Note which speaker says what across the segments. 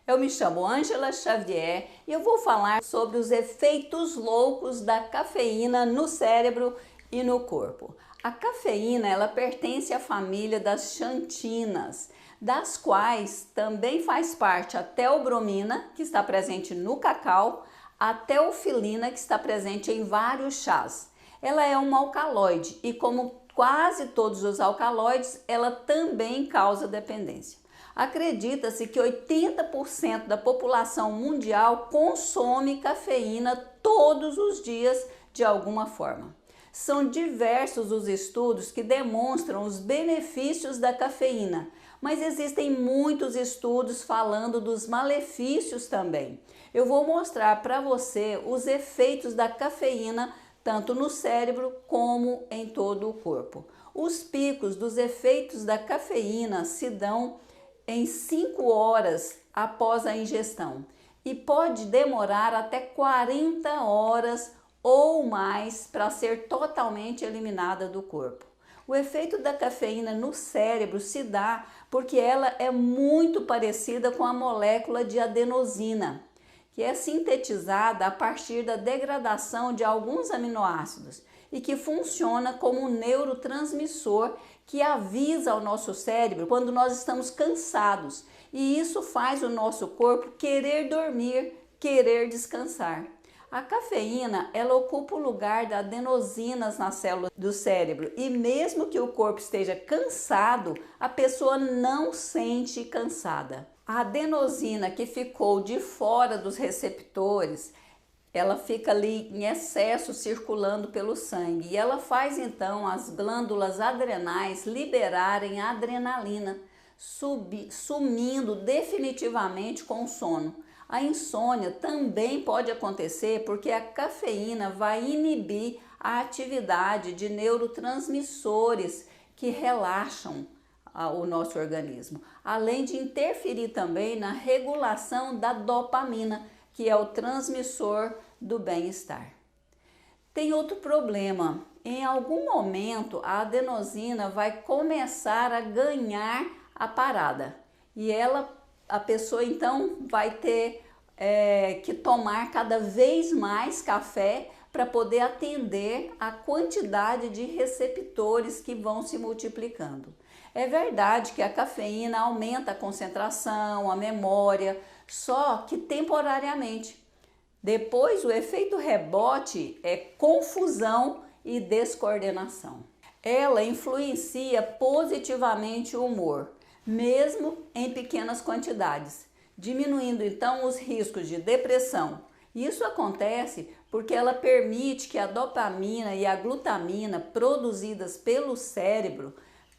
Speaker 1: Eu me chamo Ângela Xavier e eu vou falar sobre os efeitos loucos da cafeína no cérebro e no corpo. A cafeína, ela pertence à família das xantinas, das quais também faz parte a teobromina, que está presente no cacau, a teofilina, que está presente em vários chás. Ela é um alcaloide e, como quase todos os alcaloides, ela também causa dependência. Acredita-se que 80% da população mundial consome cafeína todos os dias de alguma forma. São diversos os estudos que demonstram os benefícios da cafeína, mas existem muitos estudos falando dos malefícios também. Eu vou mostrar para você os efeitos da cafeína tanto no cérebro como em todo o corpo. Os picos dos efeitos da cafeína se dão em 5 horas após a ingestão e pode demorar até 40 horas ou mais para ser totalmente eliminada do corpo. O efeito da cafeína no cérebro se dá porque ela é muito parecida com a molécula de adenosina, que é sintetizada a partir da degradação de alguns aminoácidos e que funciona como um neurotransmissor que avisa ao nosso cérebro quando nós estamos cansados, e isso faz o nosso corpo querer dormir, querer descansar. A cafeína, ela ocupa o lugar das adenosinas nas células do cérebro e mesmo que o corpo esteja cansado, a pessoa não sente cansada. A adenosina que ficou de fora dos receptores, ela fica ali em excesso circulando pelo sangue e ela faz então as glândulas adrenais liberarem adrenalina, sumindo definitivamente com o sono. A insônia também pode acontecer porque a cafeína vai inibir a atividade de neurotransmissores que relaxam o nosso organismo, além de interferir também na regulação da dopamina, que é o transmissor do bem-estar. Tem outro problema. Em algum momento a adenosina vai começar a ganhar a parada e a pessoa então vai ter que tomar cada vez mais café para poder atender a quantidade de receptores que vão se multiplicando. É verdade que a cafeína aumenta a concentração, a memória, só que temporariamente. Depois, o efeito rebote é confusão e descoordenação. Ela influencia positivamente o humor, mesmo em pequenas quantidades, diminuindo então os riscos de depressão. Isso acontece porque ela permite que a dopamina e a glutamina produzidas pelo cérebro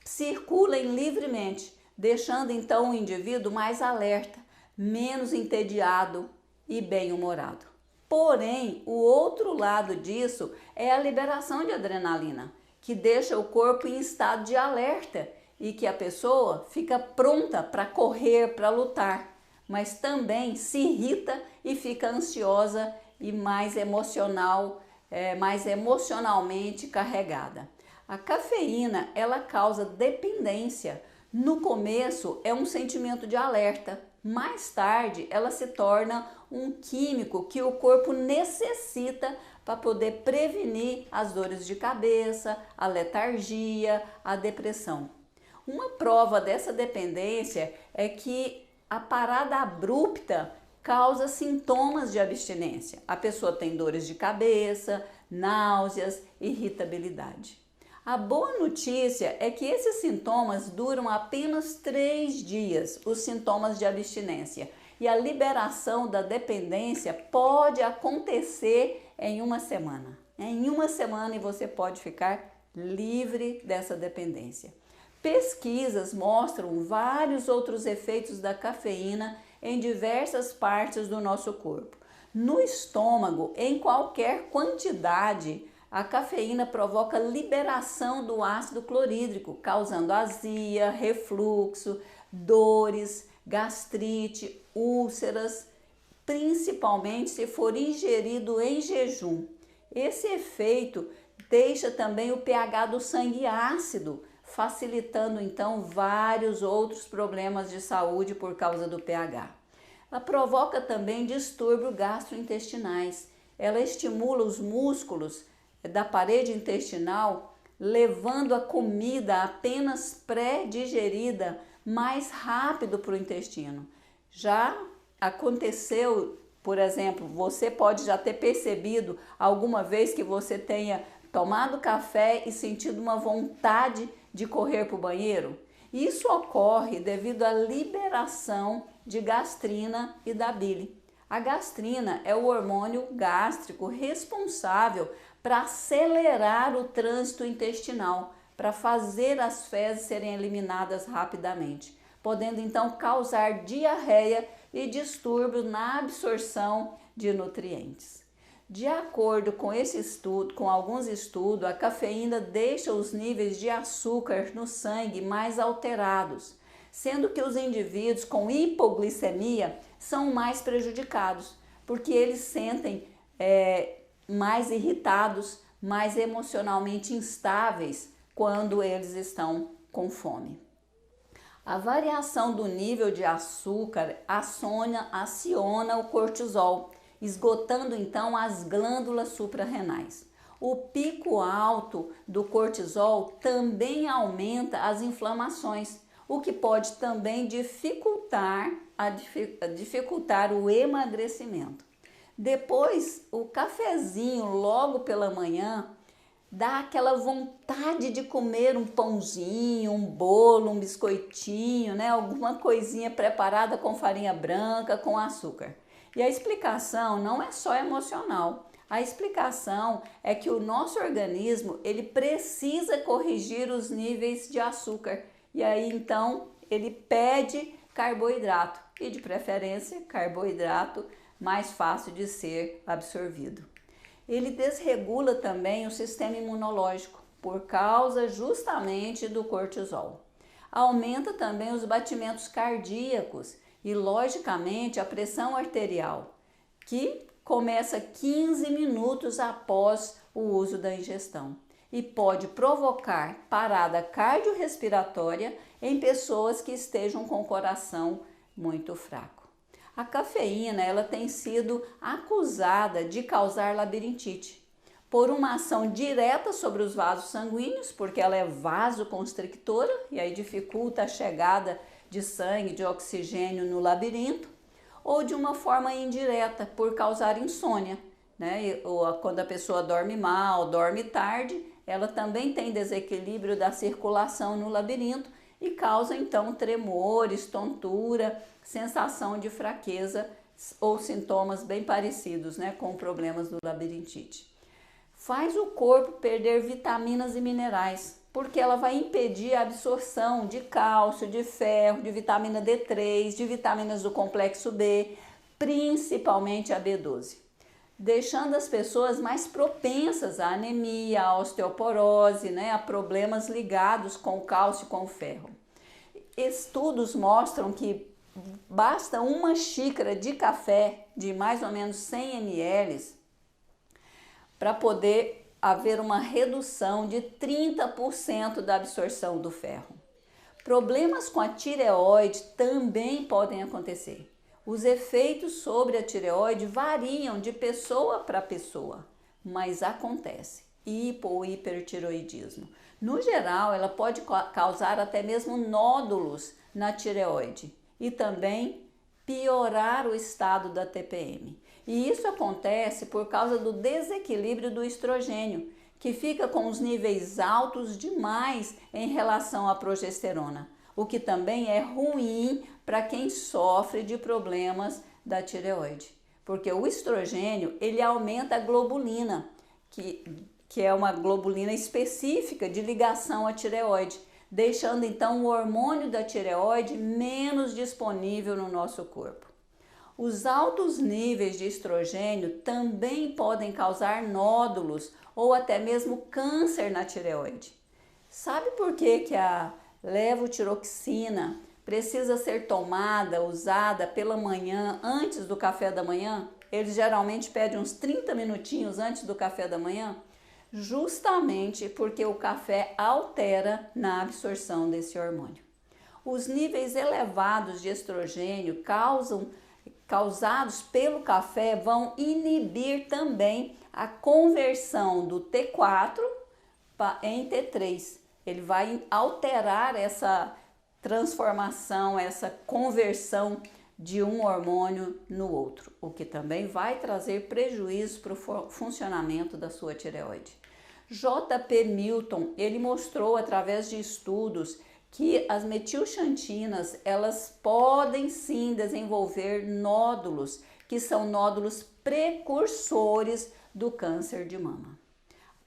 Speaker 1: circulem livremente, deixando então o indivíduo mais alerta, menos entediado e bem-humorado. Porém, o outro lado disso é a liberação de adrenalina, que deixa o corpo em estado de alerta e que a pessoa fica pronta para correr, para lutar, mas também se irrita e fica ansiosa e mais emocionalmente carregada. A cafeína, ela causa dependência. No começo é um sentimento de alerta, mais tarde ela se torna um químico que o corpo necessita para poder prevenir as dores de cabeça, a letargia, a depressão. Uma prova dessa dependência é que a parada abrupta causa sintomas de abstinência. A pessoa tem dores de cabeça, náuseas, irritabilidade. A boa notícia é que esses sintomas duram apenas 3 dias, os sintomas de abstinência, e a liberação da dependência pode acontecer em uma semana. Em uma semana você pode ficar livre dessa dependência. Pesquisas mostram vários outros efeitos da cafeína em diversas partes do nosso corpo. No estômago, em qualquer quantidade, a cafeína provoca liberação do ácido clorídrico, causando azia, refluxo, dores, gastrite, úlceras, principalmente se for ingerido em jejum. Esse efeito deixa também o pH do sangue ácido, facilitando então vários outros problemas de saúde por causa do pH. Ela provoca também distúrbios gastrointestinais. Ela estimula os músculos da parede intestinal, levando a comida apenas pré-digerida mais rápido para o intestino. Já aconteceu, por exemplo, você pode já ter percebido alguma vez que você tenha tomado café e sentido uma vontade de correr para o banheiro? Isso ocorre devido à liberação de gastrina e da bile. A gastrina é o hormônio gástrico responsável para acelerar o trânsito intestinal, para fazer as fezes serem eliminadas rapidamente, podendo então causar diarreia e distúrbios na absorção de nutrientes. De acordo com esse estudo, com alguns estudos, a cafeína deixa os níveis de açúcar no sangue mais alterados, sendo que os indivíduos com hipoglicemia são mais prejudicados, porque eles sentem mais irritados, mais emocionalmente instáveis quando eles estão com fome. A variação do nível de açúcar aciona o cortisol, esgotando então as glândulas suprarrenais. O pico alto do cortisol também aumenta as inflamações, o que pode também dificultar o emagrecimento. Depois, o cafezinho logo pela manhã dá aquela vontade de comer um pãozinho, um bolo, um biscoitinho, né? Alguma coisinha preparada com farinha branca, com açúcar. E a explicação não é só emocional. A explicação é que o nosso organismo ele precisa corrigir os níveis de açúcar. E aí então ele pede carboidrato e de preferência carboidrato mais fácil de ser absorvido. Ele desregula também o sistema imunológico por causa justamente do cortisol. Aumenta também os batimentos cardíacos e, logicamente, a pressão arterial, que começa 15 minutos após o uso da ingestão e pode provocar parada cardiorrespiratória em pessoas que estejam com o coração muito fraco. A cafeína ela tem sido acusada de causar labirintite por uma ação direta sobre os vasos sanguíneos, porque ela é vasoconstrictora e aí dificulta a chegada de sangue, de oxigênio no labirinto, ou de uma forma indireta por causar insônia, né? Ou quando a pessoa dorme mal, dorme tarde, ela também tem desequilíbrio da circulação no labirinto e causa então tremores, tontura, sensação de fraqueza ou sintomas bem parecidos, né, com problemas do labirintite. Faz o corpo perder vitaminas e minerais, porque ela vai impedir a absorção de cálcio, de ferro, de vitamina D3, de vitaminas do complexo B, principalmente a B12, deixando as pessoas mais propensas à anemia, à osteoporose, né, a problemas ligados com o cálcio e com o ferro. Estudos mostram que basta uma xícara de café de mais ou menos 100 ml para poder haver uma redução de 30% da absorção do ferro. Problemas com a tireoide também podem acontecer. Os efeitos sobre a tireoide variam de pessoa para pessoa, mas acontece. Hipo ou hipertireoidismo. No geral, ela pode causar até mesmo nódulos na tireoide e também piorar o estado da TPM. E isso acontece por causa do desequilíbrio do estrogênio, que fica com os níveis altos demais em relação à progesterona, o que também é ruim para quem sofre de problemas da tireoide, porque o estrogênio ele aumenta a globulina, que é uma globulina específica de ligação à tireoide, deixando então o hormônio da tireoide menos disponível no nosso corpo. Os altos níveis de estrogênio também podem causar nódulos ou até mesmo câncer na tireoide. Sabe por que a levotiroxina precisa ser tomada, usada pela manhã, antes do café da manhã? Eles geralmente pedem uns 30 minutinhos antes do café da manhã, justamente porque o café altera na absorção desse hormônio. Os níveis elevados de estrogênio causam causados pelo café vão inibir também a conversão do T4 em T3. Ele vai alterar essa transformação, essa conversão de um hormônio no outro, o que também vai trazer prejuízo para o funcionamento da sua tireoide. J.P. Milton, ele mostrou através de estudos que as metilxantinas, elas podem sim desenvolver nódulos, que são nódulos precursores do câncer de mama.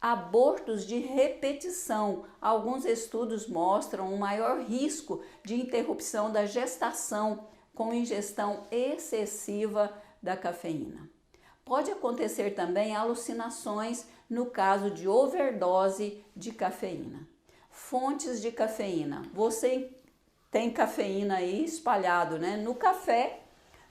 Speaker 1: Abortos de repetição. Alguns estudos mostram um maior risco de interrupção da gestação com ingestão excessiva da cafeína. Pode acontecer também alucinações no caso de overdose de cafeína. Fontes de cafeína. Você tem cafeína aí espalhado, né? No café,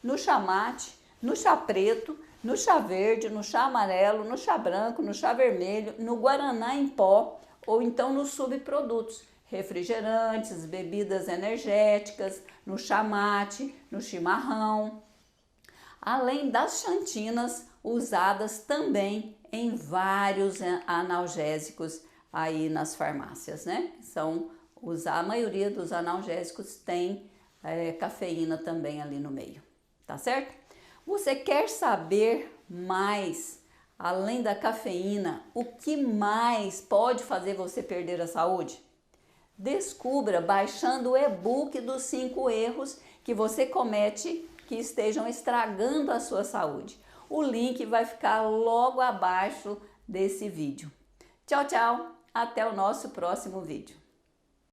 Speaker 1: no chá mate, no chá preto, no chá verde, no chá amarelo, no chá branco, no chá vermelho, no guaraná em pó ou então nos subprodutos, refrigerantes, bebidas energéticas, no chá mate, no chimarrão, além das xantinas usadas também em vários analgésicos aí nas farmácias, né? A maioria dos analgésicos tem cafeína também ali no meio, tá certo? Você quer saber mais, além da cafeína, o que mais pode fazer você perder a saúde? Descubra baixando o e-book dos 5 erros que você comete que estejam estragando a sua saúde. O link vai ficar logo abaixo desse vídeo. Tchau, tchau! Até o nosso próximo vídeo.